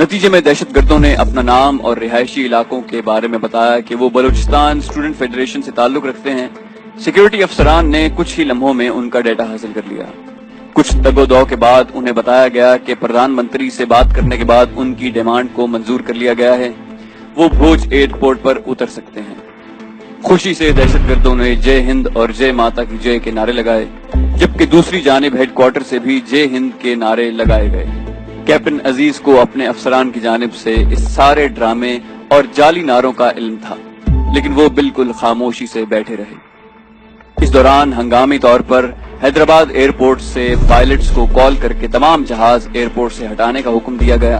نتیجے میں دہشت گردوں نے اپنا نام اور رہائشی علاقوں کے بارے میں بتایا کہ وہ بلوچستان اسٹوڈنٹ فیڈریشن سے تعلق رکھتے ہیں۔ سیکیورٹی افسران نے کچھ ہی لمحوں میں ان کا ڈیٹا حاصل کر لیا۔ کچھ تگ و دو کے بعد انہیں بتایا گیا کہ پردھان منتری سے بات کرنے کے بعد ان کی ڈیمانڈ کو منظور کر لیا گیا ہے، وہ بھوج ایئرپورٹ پر اتر سکتے ہیں۔ خوشی سے دہشت گردوں نے جے ہند اور جے ماتا کی جے کے نعرے لگائے، جبکہ دوسری جانب ہیڈ کوارٹر سے بھی جے ہند کے نعرے لگائے گئے۔ کیپٹن عزیز کو اپنے افسران کی جانب سے اس سارے ڈرامے اور جعلی نعروں کا علم تھا، لیکن وہ بالکل خاموشی سے بیٹھے رہے۔ اس دوران ہنگامی طور پر حیدرآباد ایئرپورٹ سے پائلٹس کو کال کر کے تمام جہاز ایئرپورٹ سے ہٹانے کا حکم دیا گیا۔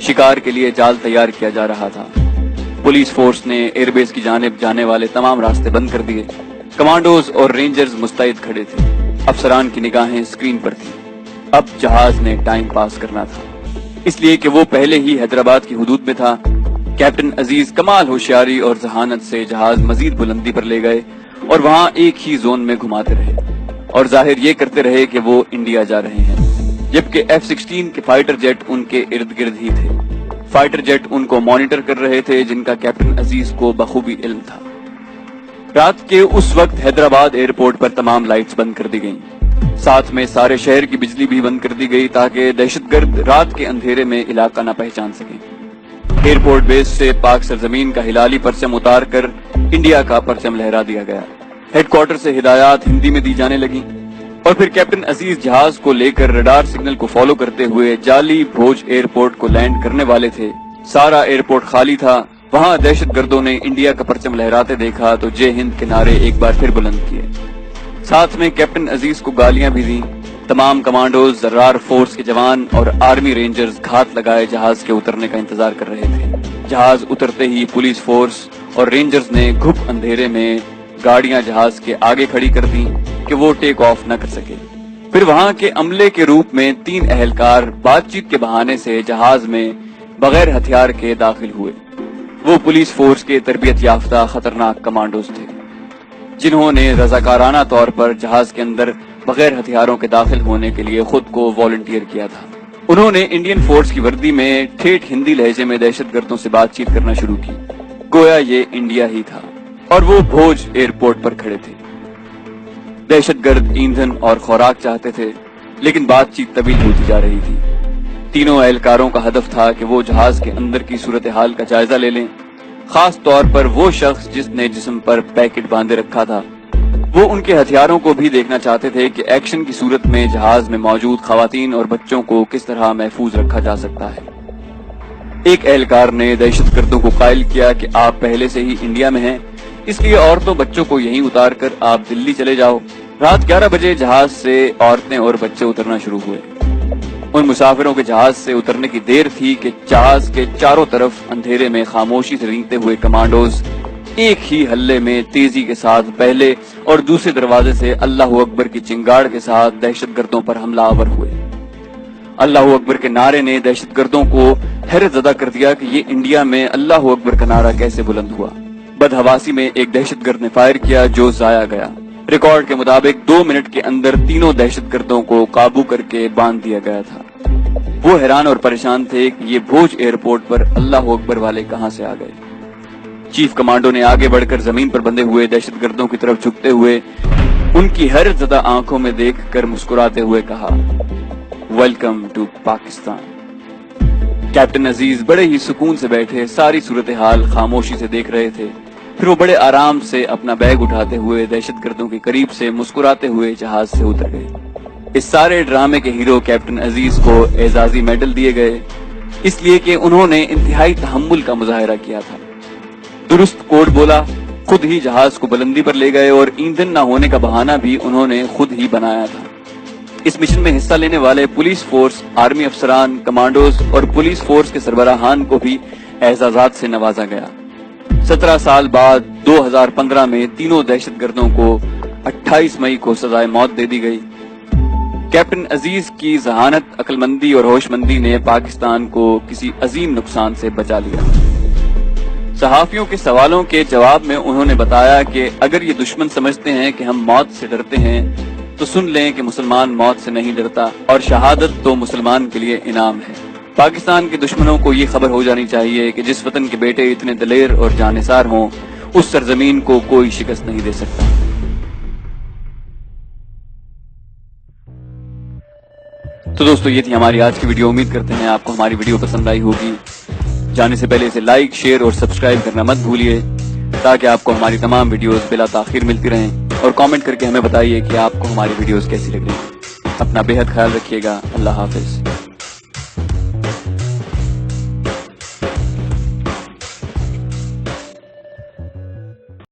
شکار کے لیے جال تیار کیا جا رہا تھا۔ پولیس فورس نے ایئر بیس کی جانب جانے والے تمام راستے بند کر دیے۔ کمانڈوز اور رینجرز مستعد کھڑے تھے۔ افسران کی نگاہیں اسکرین پر تھیں۔ اب جہاز نے ٹائم پاس کرنا تھا، اس لیے کہ وہ پہلے ہی حیدرآباد کی حدود میں تھا۔ کیپٹن عزیز کمال ہوشیاری اور ذہانت سے جہاز مزید بلندی پر لے گئے اور وہاں ایک ہی زون میں گھماتے رہے اور ظاہر یہ کرتے رہے کہ وہ انڈیا جا رہے ہیں، جبکہ F-16 کے فائٹر جیٹ ان کے ارد گرد ہی تھے۔ فائٹر جیٹ ان کو مانیٹر کر رہے تھے، جن کا کیپٹن عزیز کو بخوبی علم تھا۔ رات کے اس وقت حیدرآباد ایئرپورٹ پر تمام لائٹس بند کر دی گئیں، ساتھ میں سارے شہر کی بجلی بھی بند کر دی گئی تاکہ دہشت گرد رات کے اندھیرے میں علاقہ نہ پہچان سکیں۔ ایئرپورٹ بیس سے پاک سرزمین کا ہلالی پرچم اتار کر انڈیا کا پرچم لہرا دیا گیا۔ ہیڈ کوارٹر سے ہدایات ہندی میں دی جانے لگیں اور پھر کیپٹن عزیز جہاز کو لے کر ریڈار سگنل کو فالو کرتے ہوئے جعلی بھوج ایئرپورٹ کو لینڈ کرنے والے تھے۔ سارا ایئرپورٹ خالی تھا۔ وہاں دہشت گردوں نے انڈیا کا پرچم لہراتے دیکھا تو جے ہند کے نعرے ایک بار پھر بلند کیے، ساتھ میں کیپٹن عزیز کو گالیاں بھی دیں۔ تمام کمانڈوز، ذرار فورس کے جوان اور آرمی رینجرز گھات لگائے جہاز کے اترنے کا انتظار کر رہے تھے۔ جہاز اترتے ہی پولیس فورس اور رینجرز نے گھپ اندھیرے میں گاڑیاں جہاز کے آگے کھڑی کر دیں کہ وہ ٹیک آف نہ کر سکے۔ پھر وہاں کے عملے کے روپ میں 3 اہلکار بات چیت کے بہانے سے جہاز میں بغیر ہتھیار کے داخل ہوئے۔ وہ پولیس فورس کے تربیت یافتہ خطرناک کمانڈوز تھے، جنہوں نے رضاکارانہ طور پر جہاز کے اندر بغیر ہتھیاروں کے داخل ہونے کے لیے خود کو والنٹیئر کیا تھا۔ انہوں نے انڈین فورس کی وردی میں ٹھیٹھ ہندی لہجے میں دہشت گردوں سے بات چیت کرنا شروع کی، گویا یہ انڈیا ہی تھا اور وہ بھوج ایئرپورٹ پر کھڑے تھے۔ دہشت گرد ایندھن اور خوراک چاہتے تھے، لیکن بات چیت طویل ہوتی جا رہی تھی۔ تینوں اہلکاروں کا ہدف تھا کہ وہ جہاز کے اندر کی صورتحال کا جائزہ لے لیں، خاص طور پر وہ شخص جس نے جسم پر پیکٹ باندھے رکھا تھا۔ وہ ان کے ہتھیاروں کو بھی دیکھنا چاہتے تھے کہ ایکشن کی صورت میں جہاز میں موجود خواتین اور بچوں کو کس طرح محفوظ رکھا جا سکتا ہے۔ ایک اہلکار نے دہشت گردوں کو قائل کیا کہ آپ پہلے سے ہی انڈیا میں ہیں، اس لیے عورتوں بچوں کو یہیں اتار کر آپ دلی چلے جاؤ۔ رات 11 بجے جہاز سے عورتیں اور بچے اترنا شروع ہوئے۔ ان مسافروں کے جہاز سے اترنے کی دیر تھی کہ جہاز کے چاروں طرف اندھیرے میں خاموشی سے رینگتے ہوئے کمانڈوز ایک ہی ہلے میں تیزی کے ساتھ پہلے اور دوسرے دروازے سے اللہ اکبر کی چنگاڑ کے ساتھ دہشت گردوں پر حملہ آور ہوئے۔ اللہ اکبر کے نعرے نے دہشت گردوں کو حیرت زدہ کر دیا کہ یہ انڈیا میں اللہ اکبر کا نعرہ کیسے بلند ہوا۔ بدحواسی میں ایک دہشت گرد نے فائر کیا جو ضائع گیا۔ ریکارڈ کے مطابق 2 منٹ کے اندر تینوں دہشت گردوں کو قابو کر کے باندھ دیا گیا تھا۔ وہ حیران اور پریشان تھے کہ یہ بھوج ایئرپورٹ پر اللہ اکبر والے کہاں سے آ گئے۔ چیف کمانڈو نے آگے بڑھ کر زمین پر بندھے ہوئے دہشت گردوں کی طرف جھکتے ہوئے ان کی حیرت زدہ آنکھوں میں دیکھ کر مسکراتے ہوئے کہا، ویلکم ٹو پاکستان۔ کیپٹن عزیز بڑے ہی سکون سے بیٹھے ساری صورتحال خاموشی سے دیکھ رہے تھے۔ پھر وہ بڑے آرام سے اپنا بیگ اٹھاتے ہوئے دہشت گردوں کے قریب سے مسکراتے ہوئے جہاز سے اتر گئے۔ اس سارے ڈرامے کے ہیرو کیپٹن عزیز کو اعزازی میڈل دیے گئے، اس لیے کہ انہوں نے انتہائی تحمل کا مظاہرہ کیا تھا۔ درست کوڈ بولا، خود ہی جہاز کو بلندی پر لے گئے اور ایندھن نہ ہونے کا بہانہ بھی انہوں نے خود ہی بنایا تھا۔ اس مشن میں حصہ لینے والے پولیس فورس، آرمی افسران، کمانڈوز اور پولیس فورس کے سربراہان کو بھی اعزازات سے نوازا گیا۔ 17 سال بعد 2015 میں تینوں دہشت گردوں کو 28 مئی کو سزائے موت دے دی گئی۔ کیپٹن عزیز کی ذہانت، عقل مندی اور ہوش مندی نے پاکستان کو کسی عظیم نقصان سے بچا لیا۔ صحافیوں کے سوالوں کے جواب میں انہوں نے بتایا کہ اگر یہ دشمن سمجھتے ہیں کہ ہم موت سے ڈرتے ہیں تو سن لیں کہ مسلمان موت سے نہیں ڈرتا اور شہادت تو مسلمان کے لیے انعام ہے۔ پاکستان کے دشمنوں کو یہ خبر ہو جانی چاہیے کہ جس وطن کے بیٹے اتنے دلیر اور جانثار ہوں اس سرزمین کو کوئی شکست نہیں دے سکتا۔ تو دوستو یہ تھی ہماری آج کی ویڈیو، امید کرتے ہیں آپ کو ہماری ویڈیو پسند آئی ہوگی۔ جانے سے پہلے اسے لائک، شیئر اور سبسکرائب کرنا مت بھولیے تاکہ آپ کو ہماری تمام ویڈیوز بلا تاخیر ملتی رہیں، اور کامنٹ کر کے ہمیں بتائیے کہ آپ کو ہماری ویڈیوز کیسی لگ رہی ہیں۔ اپنا بے حد خیال رکھیے گا۔ اللہ حافظ۔